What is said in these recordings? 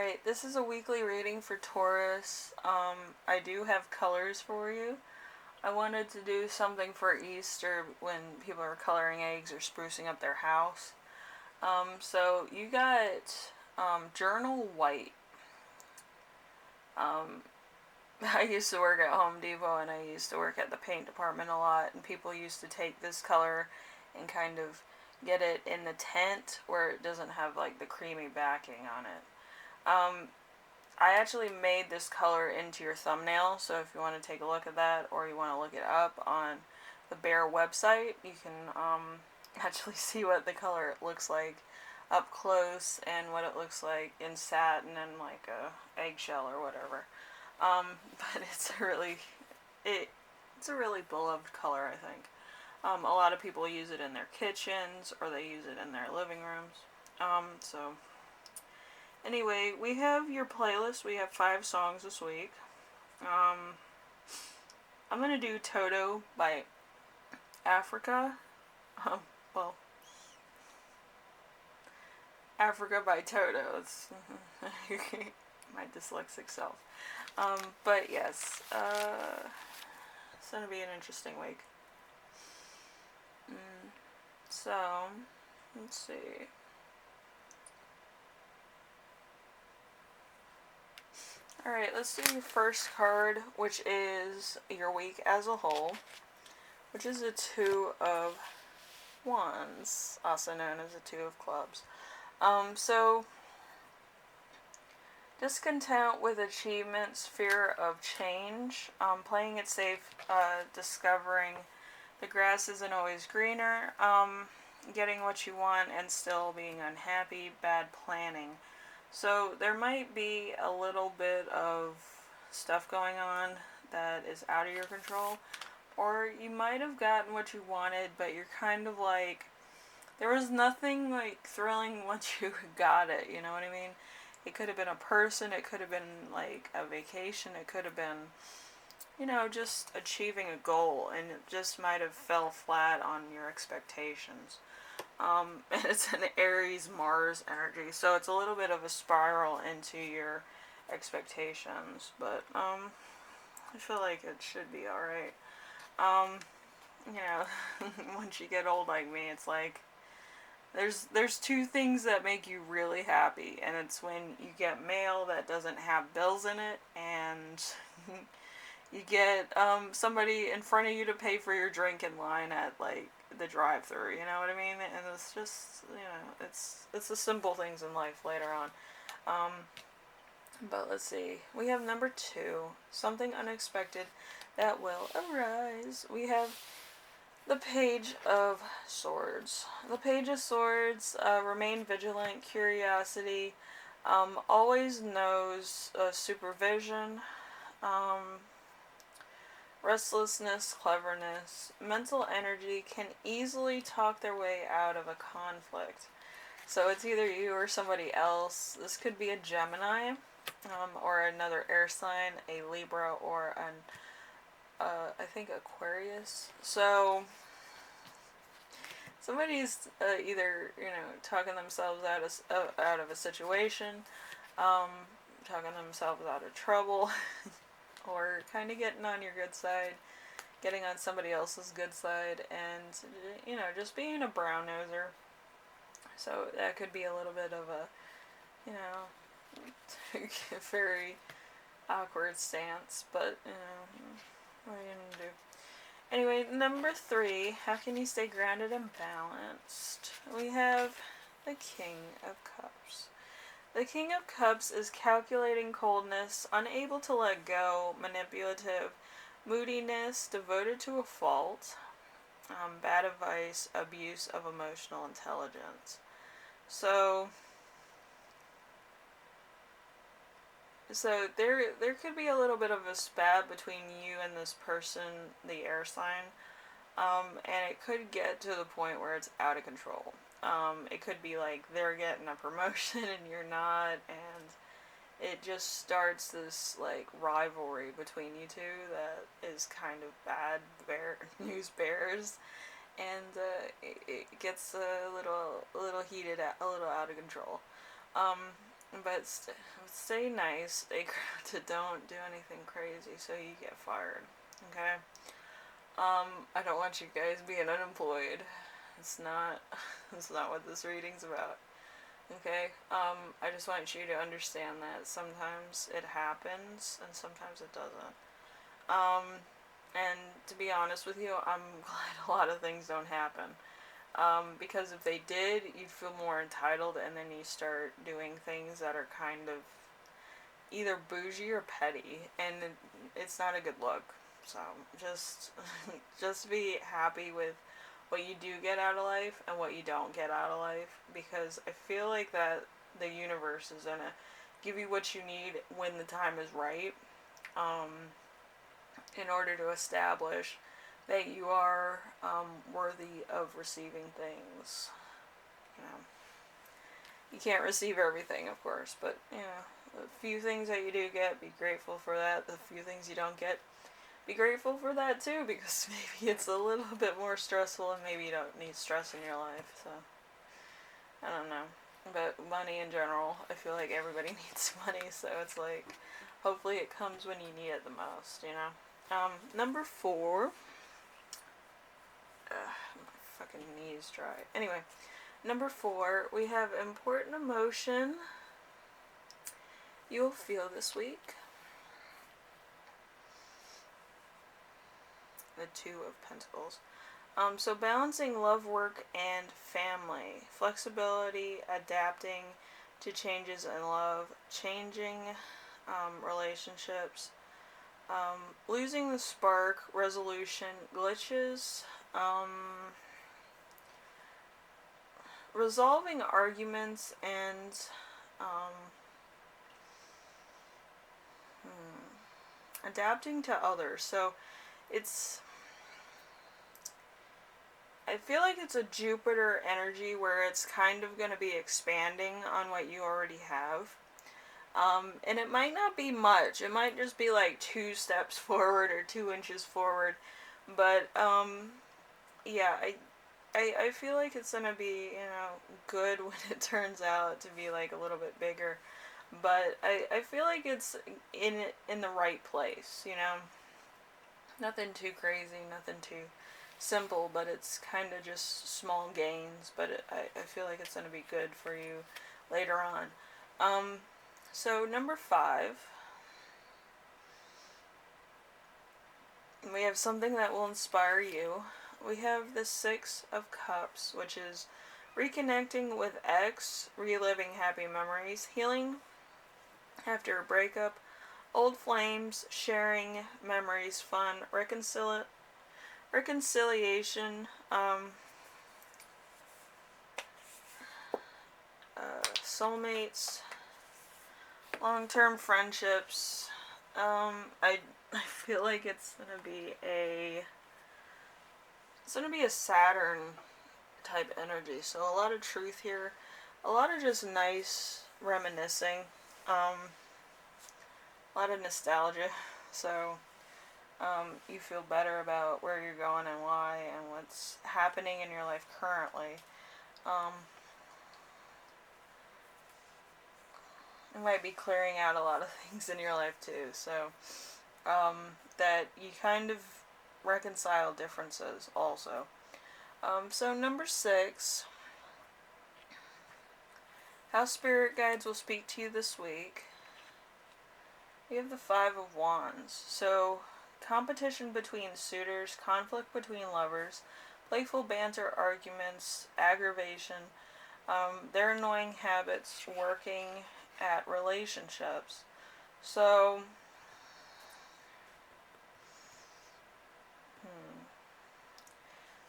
Alright, this is a weekly reading for Taurus. I do have colors for you. I wanted to do something for Easter when people are coloring eggs or sprucing up their house. So you got Journal White. I used to work at Home Depot and I used to work at the paint department a lot, and people used to take this color and kind of get it in the tint where it doesn't have like the creamy backing on it. I actually made this color into your thumbnail, so if you want to take a look at that or you want to look it up on the Bear website, you can actually see what the color looks like up close and what it looks like in satin and like a eggshell or whatever. But it's a really beloved color, I think. A lot of people use it in their kitchens or they use it in their living rooms. So anyway, we have your playlist. We have 5 songs this week. I'm going to do Toto by Africa. Well, Africa by Toto. It's my dyslexic self. But yes, it's going to be an interesting week. So, let's see. Alright, let's do your first card, which is your week as a whole, which is a 2 of Wands, also known as a 2 of Clubs. So, discontent with achievements, fear of change, playing it safe, discovering the grass isn't always greener, getting what you want and still being unhappy, bad planning. So there might be a little bit of stuff going on that is out of your control, or you might have gotten what you wanted, but you're kind of like, there was nothing like thrilling once you got it, you know what I mean? It could have been a person, it could have been like a vacation, it could have been, you know, just achieving a goal, and it just might have fell flat on your expectations. And it's an Aries-Mars energy, so it's a little bit of a spiral into your expectations, but, I feel like it should be alright. You know, once you get old like me, it's like, there's 2 things that make you really happy, and it's when you get mail that doesn't have bills in it, and you get, somebody in front of you to pay for your drink in line at, like, the drive-thru, you know what I mean? And it's just, you know, it's the simple things in life later on. But let's see. We have number 2, something unexpected that will arise. We have the Page of Swords. The Page of Swords, remain vigilant, curiosity, always knows supervision, restlessness, cleverness, mental energy, can easily talk their way out of a conflict. So it's either you or somebody else. This could be a Gemini, or another air sign, a Libra, or I think Aquarius. So somebody's either, you know, talking themselves out of a situation, talking themselves out of trouble, or kind of getting on your good side, getting on somebody else's good side, and, you know, just being a brown noser. So that could be a little bit of a, you know, very awkward stance, but, you know, what are you gonna do? Anyway, number 3, how can you stay grounded and balanced? We have the King of Cups. The King of Cups is calculating coldness, unable to let go, manipulative, moodiness, devoted to a fault, bad advice, abuse of emotional intelligence. So there could be a little bit of a spat between you and this person, the air sign, and it could get to the point where it's out of control. It could be like they're getting a promotion and you're not, and it just starts this like rivalry between you two that is kind of bad news bears, and it gets a little heated, a little out of control. but stay nice. Stay grounded. Don't do anything crazy so you get fired. Okay. I don't want you guys being unemployed. It's not. It's not what this reading's about. Okay. I just want you to understand that sometimes it happens and sometimes it doesn't. And to be honest with you, I'm glad a lot of things don't happen. Because if they did, you'd feel more entitled, and then you start doing things that are kind of either bougie or petty, and it's not a good look. So just, just be happy with what you do get out of life and what you don't get out of life, because I feel like that the universe is gonna give you what you need when the time is right. In order to establish that you are worthy of receiving things. You know, you can't receive everything, of course, but you know, the few things that you do get, be grateful for that. The few things you don't get, be grateful for that too, because maybe it's a little bit more stressful, and maybe you don't need stress in your life. So I don't know, but money in general, I feel like everybody needs money, so it's like hopefully it comes when you need it the most. You know. Number 4. My fucking knees dry. Anyway, number 4, we have important emotion you'll feel this week. The 2 of Pentacles. So balancing love, work, and family. Flexibility, adapting to changes in love, changing relationships, losing the spark, resolution, glitches, resolving arguments, and adapting to others. So it's, I feel like it's a Jupiter energy where it's kind of going to be expanding on what you already have. And it might not be much. It might just be like 2 steps forward or 2 inches forward. But, yeah, I feel like it's gonna be, you know, good when it turns out to be like a little bit bigger. But I feel like it's in the right place, you know. Nothing too crazy, nothing too simple, but it's kind of just small gains. But I feel like it's gonna be good for you later on. So number 5, we have something that will inspire you. We have the 6 of Cups, which is reconnecting with ex, reliving happy memories, healing after a breakup, old flames, sharing memories, fun, reconciliation, soulmates, long-term friendships. I feel like it's gonna be a Saturn type energy. So a lot of truth here, a lot of just nice reminiscing, a lot of nostalgia. So you feel better about where you're going and why and what's happening in your life currently. It might be clearing out a lot of things in your life too. So that you kind of reconcile differences also. So number 6, how spirit guides will speak to you this week. We have the 5 of Wands. So competition between suitors, conflict between lovers, playful banter, arguments, aggravation, their annoying habits, working at relationships. So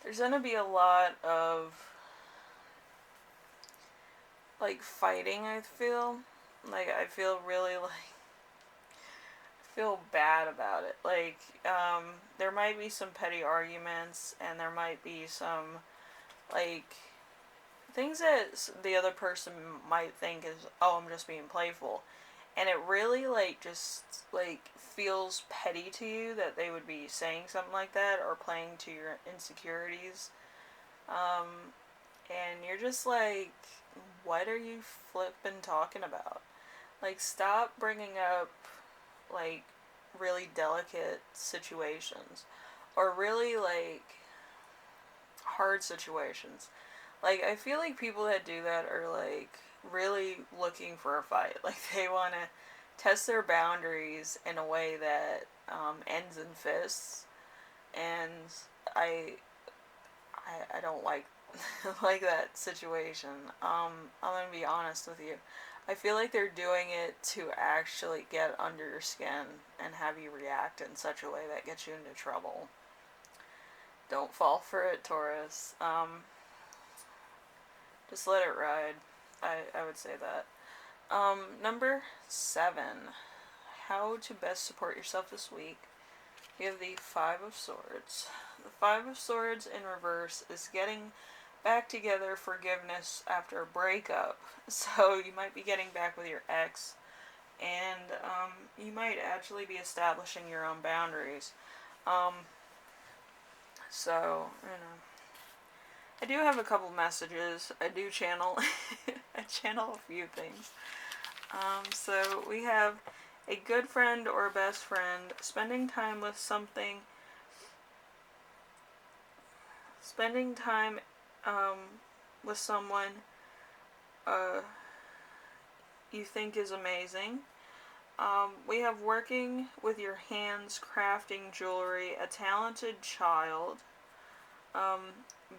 there's gonna be a lot of like fighting. I feel really like feel bad about it. Like there might be some petty arguments, and there might be some like things that the other person might think is, oh, I'm just being playful, and it really like just like feels petty to you that they would be saying something like that or playing to your insecurities, and you're just like, what are you flippin' talking about? Like, stop bringing up, like, really delicate situations. Or really, like, hard situations. Like, I feel like people that do that are, like, really looking for a fight. Like, they want to test their boundaries in a way that ends in fists. And I, I don't like like that situation. I'm gonna be honest with you. I feel like they're doing it to actually get under your skin and have you react in such a way that gets you into trouble. Don't fall for it, Taurus. Just let it ride. I would say that. Number 7. How to best support yourself this week. You have the Five of Swords. The Five of Swords in reverse is getting back together, forgiveness after a breakup. So you might be getting back with your ex, and you might actually be establishing your own boundaries. So, I do have a couple messages. I do channel, I channel a few things. So we have a good friend or a best friend spending time with something, spending time with someone you think is amazing. We have working with your hands, crafting jewelry, a talented child,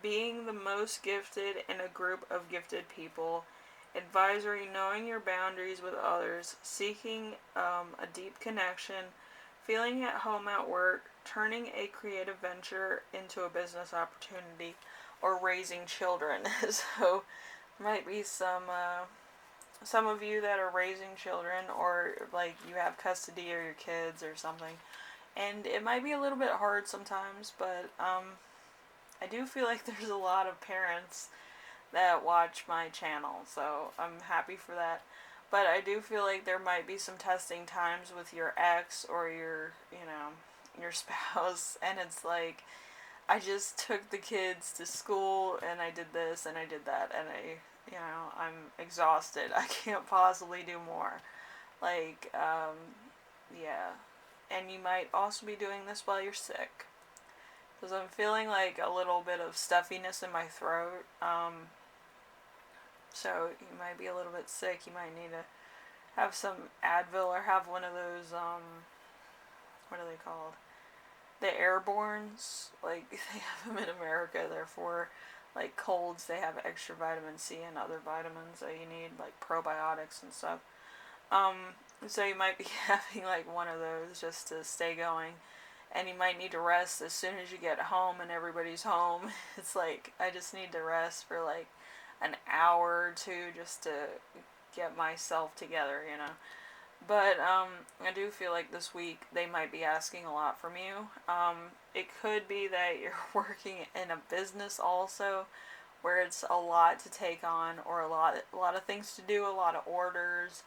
being the most gifted in a group of gifted people, advisory, knowing your boundaries with others, seeking a deep connection, feeling at home at work, turning a creative venture into a business opportunity, or raising children. So, might be some of you that are raising children, or like you have custody of your kids or something, and it might be a little bit hard sometimes, but I do feel like there's a lot of parents that watch my channel, so I'm happy for that. But I do feel like there might be some testing times with your ex or your spouse, and it's like, I just took the kids to school and I did this and I did that, and I'm exhausted. I can't possibly do more. Like, yeah. And you might also be doing this while you're sick. Because I'm feeling like a little bit of stuffiness in my throat. So you might be a little bit sick. You might need to have some Advil or have one of those, what are they called? The Airborns. Like, they have them in America. They're for, like, colds. They have extra vitamin C and other vitamins that you need, like probiotics and stuff. So you might be having, like, one of those just to stay going. And you might need to rest as soon as you get home and everybody's home. It's like, I just need to rest for, like, an hour or two just to get myself together, But I do feel like this week they might be asking a lot from you. It could be that you're working in a business also, where it's a lot to take on, or a lot of things to do, a lot of orders,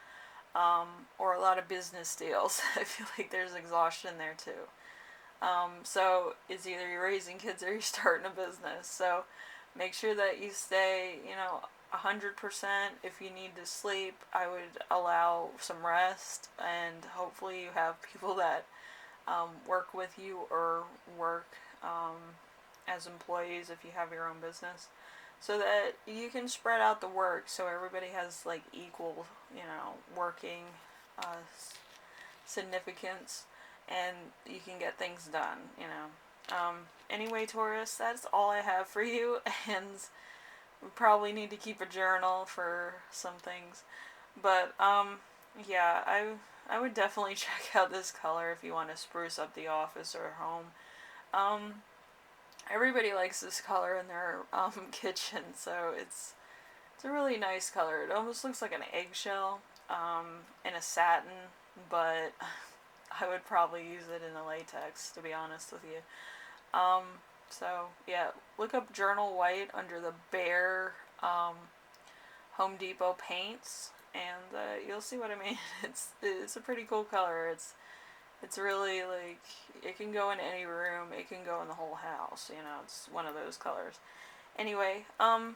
or a lot of business deals. I feel like there's exhaustion there too. So it's either you're raising kids or you're starting a business. So make sure that you stay, 100%. If you need to sleep, I would allow some rest, and hopefully you have people that work with you or work as employees if you have your own business, so that you can spread out the work so everybody has, like, equal, working significance, and you can get things done, Anyway, Taurus, that's all I have for you, and we probably need to keep a journal for some things. But, yeah, I would definitely check out this color if you want to spruce up the office or home. Everybody likes this color in their kitchen, so it's a really nice color. It almost looks like an eggshell in a satin, but I would probably use it in a latex, to be honest with you. So, yeah, look up Journal White under the Bare Home Depot paints, and you'll see what I mean. It's a pretty cool color. It's really, like, it can go in any room. It can go in the whole house. It's one of those colors. Anyway, I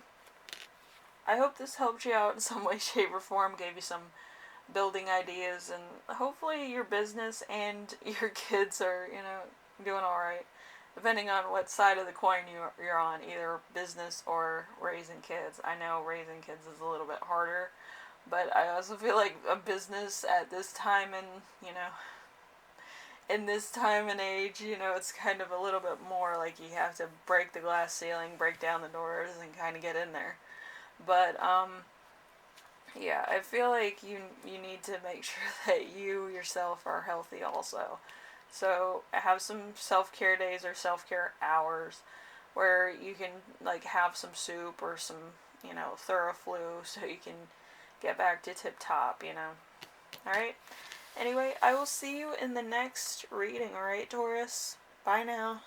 hope this helped you out in some way, shape, or form. Gave you some building ideas, and hopefully your business and your kids are, doing alright. Depending on what side of the coin you're on, either business or raising kids. I know raising kids is a little bit harder, but I also feel like a business at this time and, in this time and age, it's kind of a little bit more like you have to break the glass ceiling, break down the doors, and kind of get in there. But, yeah, I feel like you need to make sure that you yourself are healthy also. So have some self-care days or self-care hours where you can like have some soup or some, Theraflu so you can get back to tip top. Alright? Anyway, I will see you in the next reading, alright, Taurus? Bye now.